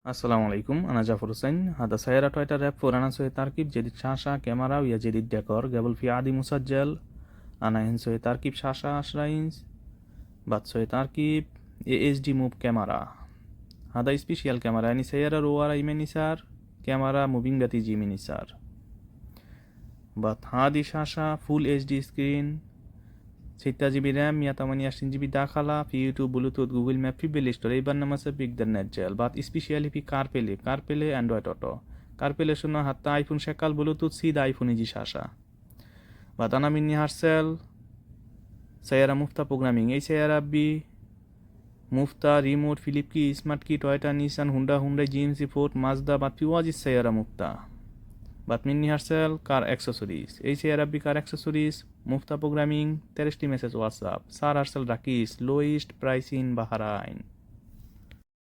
السلام عليكم، أنا جعفر حسين. هذا سيارة تويوتا راب 4. أنا سوي تركيب جديد شاشة كاميرا ويا جديد ديكور. قبل في عادي مسجل. أنا هنا سوي تركيب شاشة 10 إنش. بعد سوي تركيب ASD موف كاميرا. هذا سبيشال كاميرا، يعني سيارة روارا يمين يسار، كاميرا موفينج تيجي يمين يسار. بعد هذه شاشة فول HD سكرين، 6 GB رام या 28 GB दाखला في YouTube Bluetooth Google map في play store एबार नाम আছে बिग द नेट जेल बात specially في CarPlay Android Auto CarPlay শুনো হাত্তা আইফোন শেকাল ব্লুটুথ সিদা আইফোন ইজি শাসা বাতানা মিনি হারসেল সায়ারা মুফতা প্রোগ্রামিং এই সায়ারা বি মুফতা রিমোট ফিলিপ কি স্মার্ট কি Toyota Nissan Honda GMC Ford Mazda বাত পিওয়াজি Saiyaara মুফতা Baat mini herself car accessories এই সায়ারা বি কার অ্যাক্সেসরিজ মুফতা প্রোগ্রামিং 13টি মেসেজ হোয়াটসঅ্যাপ সার হারসেল রাকিস লোয়েস্ট প্রাইস ইন বাহরাইন।